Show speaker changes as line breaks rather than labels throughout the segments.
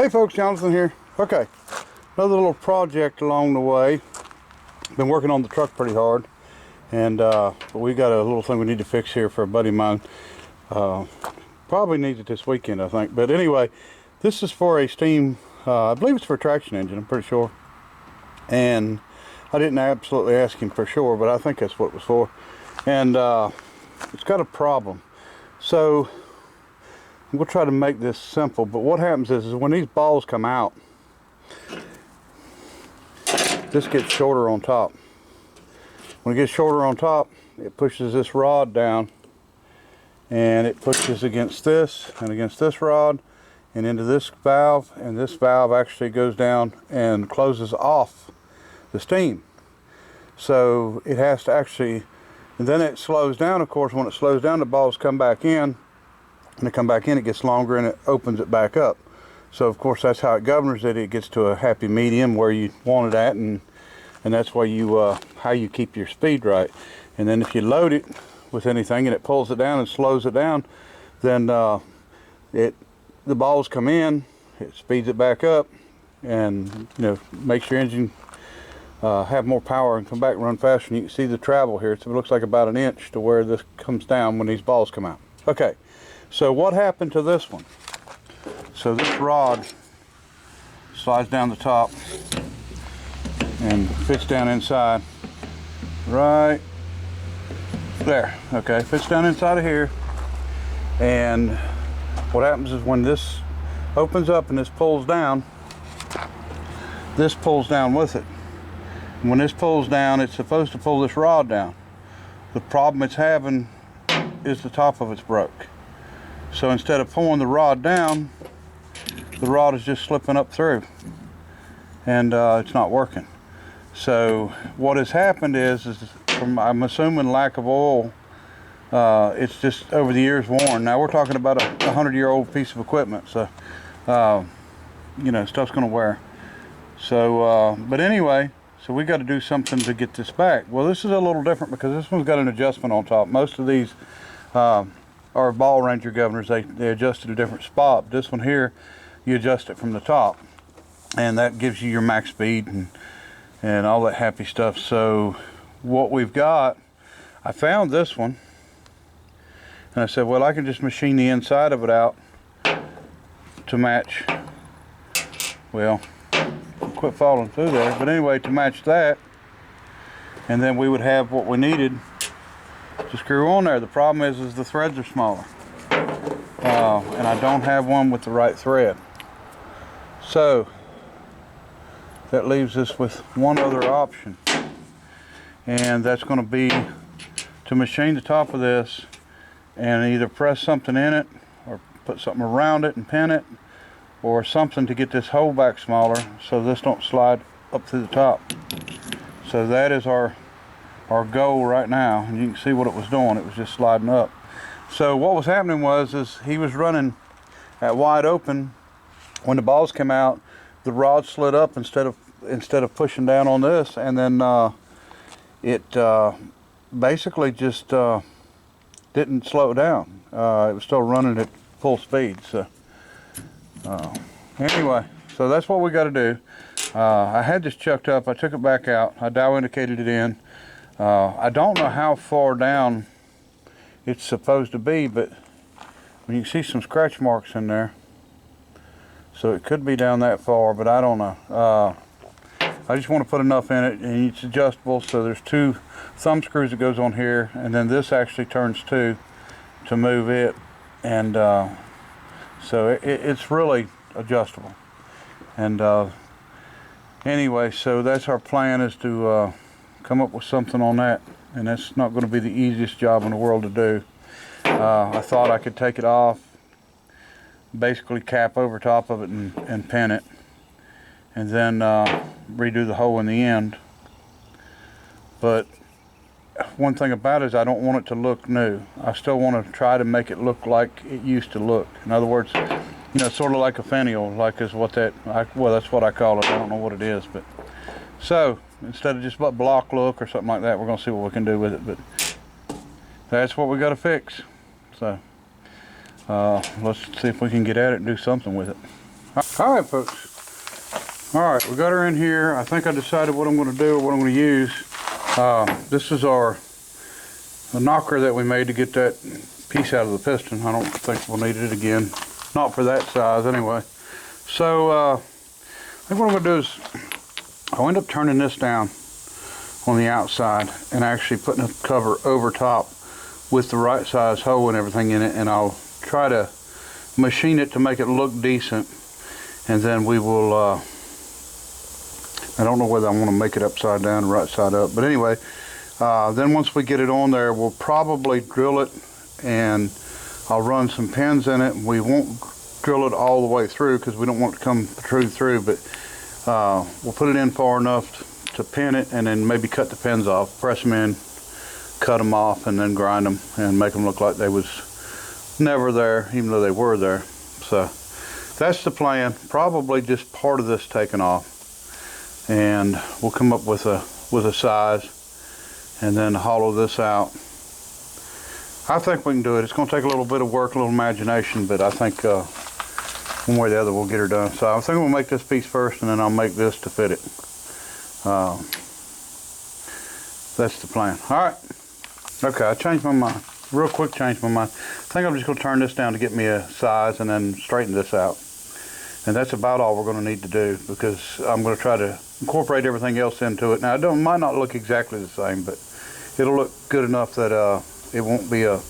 Hey folks, Jonathan here. Okay, another little project along the way. Been working on the truck pretty hard, and but we got a little thing we need to fix here for a buddy of mine. Probably needs it this weekend, I think. But anyway, this is for a steam, I believe it's for a traction engine, I'm pretty sure. And I didn't absolutely ask him for sure, but I think that's what it was for. And it's got a problem. So we'll try to make this simple, but what happens is when these balls come out, this gets shorter on top. When it gets shorter on top, it pushes this rod down, and it pushes against this and against this rod and into this valve, and this valve actually goes down and closes off the steam. So it has to actually, and then it slows down. Of course, when it slows down, the balls come back in. When they come back in, it gets longer and it opens it back up. So of course that's how it governs it. It gets to a happy medium where you want it at, and that's why you how you keep your speed right. And then if you load it with anything and it pulls it down and slows it down, then the balls come in, it speeds it back up, and makes your engine have more power and come back and run faster. And you can see the travel here. It looks like about an inch to where this comes down when these balls come out. Okay. So what happened to this one? So this rod slides down the top and fits down inside right there. Okay, fits down inside of here. And what happens is when this opens up and this pulls down with it. And when this pulls down, it's supposed to pull this rod down. The problem it's having is the top of it's broke. So instead of pulling the rod down, the rod is just slipping up through, and it's not working. So what has happened is from, I'm assuming, lack of oil. It's just over the years worn. Now we're talking about a 100-year-old piece of equipment, so stuff's going to wear. So but anyway, so we got to do something to get this back. Well, this is a little different because this one's got an adjustment on top. Most of these our ball ranger governors, they adjust at a different spot. This one here, you adjust it from the top, and that gives you your max speed and all that happy stuff. So what we've got, I found this one, and I said, well, I can just machine the inside of it out to match, well, quit falling through there, but anyway, to match that, and then we would have what we needed to screw on there. The problem is the threads are smaller, and I don't have one with the right thread. So that leaves us with one other option, and that's going to be to machine the top of this and either press something in it or put something around it and pin it, or something to get this hole back smaller so this don't slide up through the top. So that is our goal right now, and you can see what it was doing. It was just sliding up. So what was happening was he was running at wide open. When the balls came out, the rod slid up instead of pushing down on this, and then it basically just didn't slow down. It was still running at full speed. So anyway, so that's what we got to do. I had this chucked up. I took it back out. I dial indicated it in. I don't know how far down it's supposed to be, but you can see some scratch marks in there. So it could be down that far, but I don't know. I just want to put enough in it, and it's adjustable. So there's two thumb screws that goes on here, and then this actually turns to move it. And so it's really adjustable. And anyway, so that's our plan, is to come up with something on that, and that's not going to be the easiest job in the world to do. I thought I could take it off, basically cap over top of it and pin it, and then redo the hole in the end. But one thing about it is I don't want it to look new. I still want to try to make it look like it used to look. In other words, sort of like a finial, like is what well, that's what I call it. I don't know what it is, but so instead of just a block look or something like that, we're going to see what we can do with it. But that's what we got to fix. So let's see if we can get at it and do something with it. All right, folks. All right, we got her in here. I think I decided what I'm going to do, what I'm going to use. This is the knocker that we made to get that piece out of the piston. I don't think we'll need it again. Not for that size anyway. So I think what I'm going to do is I'll end up turning this down on the outside and actually putting a cover over top with the right size hole and everything in it, and I'll try to machine it to make it look decent, and then we will I don't know whether I want to make it upside down or right side up, but anyway, then once we get it on there, we'll probably drill it, and I'll run some pins in it. We won't drill it all the way through because we don't want it to come protrude through, but we'll put it in far enough to pin it, and then maybe cut the pins off, press them in, cut them off, and then grind them and make them look like they was never there, even though they were there. So that's the plan. Probably just part of this taken off, and we'll come up with a size and then hollow this out. I think we can do it. It's going to take a little bit of work, a little imagination, but I think one way or the other we'll get her done. So I think we'll make this piece first, and then I'll make this to fit it. That's the plan. All right. Okay, I changed my mind. Real quick, changed my mind. I think I'm just going to turn this down to get me a size and then straighten this out. And that's about all we're going to need to do, because I'm going to try to incorporate everything else into it. Now, it might not look exactly the same, but it'll look good enough that it won't be an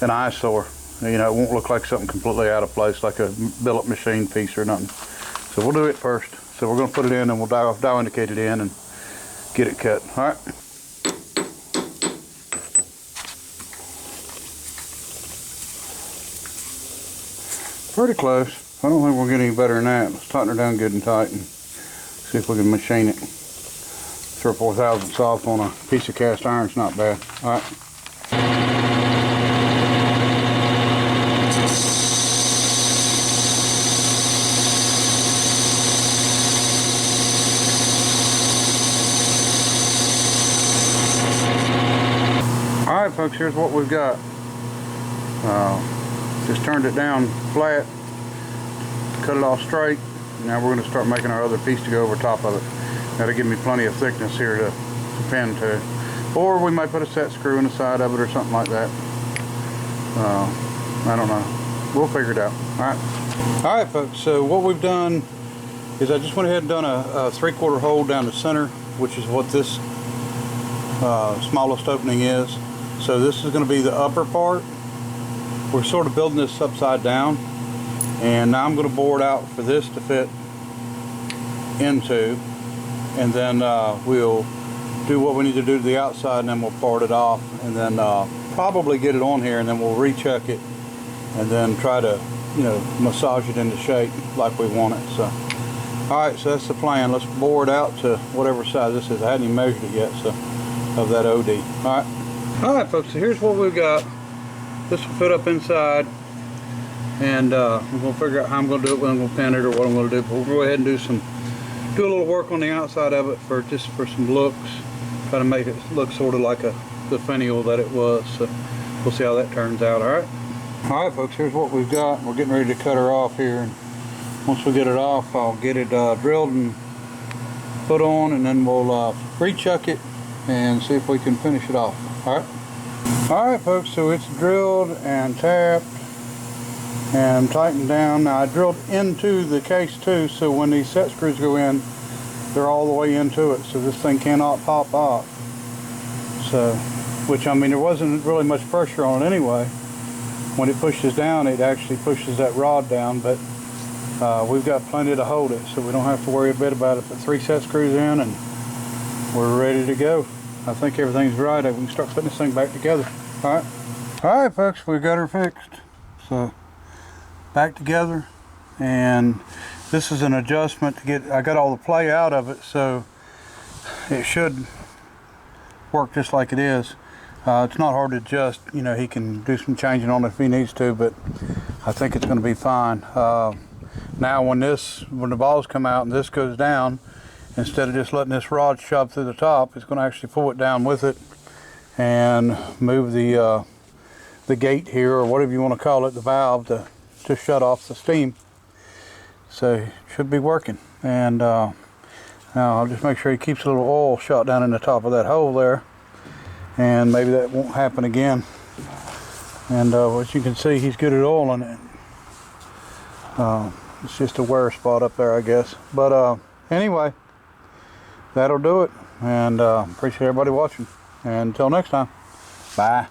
eyesore. You know, it won't look like something completely out of place, like a billet machine piece or nothing. So we'll do it first. So we're going to put it in, and we'll dial indicate it in and get it cut. All right. Pretty close. I don't think we'll get any better than that. Let's tighten her down good and tight and see if we can machine it. 3 or 4 thousandths off on a piece of cast iron is not bad. All right. All right, folks, here's what we've got. Just turned it down flat, cut it off straight. Now we're going to start making our other piece to go over top of it. That'll give me plenty of thickness here to pin to. Or we might put a set screw in the side of it or something like that. I don't know. We'll figure it out. All right, folks, so what we've done is I just went ahead and done a 3/4 hole down the center, which is what this smallest opening is. So this is going to be the upper part. We're sort of building this upside down, and now I'm going to bore it out for this to fit into, and then we'll do what we need to do to the outside, and then we'll part it off, and then probably get it on here, and then we'll recheck it, and then try to, you know, massage it into shape like we want it. So all right, so that's the plan. Let's bore it out to whatever size this is. I hadn't even measured it yet, so of that OD. All right, folks, so here's what we've got. This will fit up inside, and I'm going to figure out how I'm going to do it, when I'm going to pin it, or what I'm going to do. But we'll go ahead and do a little work on the outside of it for some looks. Try to make it look sort of like the finial that it was. So we'll see how that turns out. All right, folks, here's what we've got. We're getting ready to cut her off here, and once we get it off, I'll get it drilled and put on, and then we'll rechuck it and see if we can finish it off. All right, folks, so it's drilled and tapped and tightened down. Now I drilled into the case too, so when these set screws go in, they're all the way into it, so this thing cannot pop off. So, which, I mean, there wasn't really much pressure on it anyway. When it pushes down, it actually pushes that rod down, but we've got plenty to hold it, so we don't have to worry a bit about it. Put 3 set screws in, and we're ready to go. I think everything's right. We can start putting this thing back together. All right, folks, we've got her fixed. So back together, and this is an adjustment to get. I got all the play out of it, so it should work just like it is. It's not hard to adjust. You know, he can do some changing on it if he needs to, but I think it's going to be fine. Now, when the balls come out and this goes down, instead of just letting this rod shove through the top, it's going to actually pull it down with it and move the gate here, or whatever you want to call it, the valve to shut off the steam. So it should be working. And now I'll just make sure he keeps a little oil shot down in the top of that hole there, and maybe that won't happen again. And as you can see, he's good at oiling it. It's just a wear spot up there, I guess. But anyway, that'll do it. And appreciate everybody watching. And until next time, bye.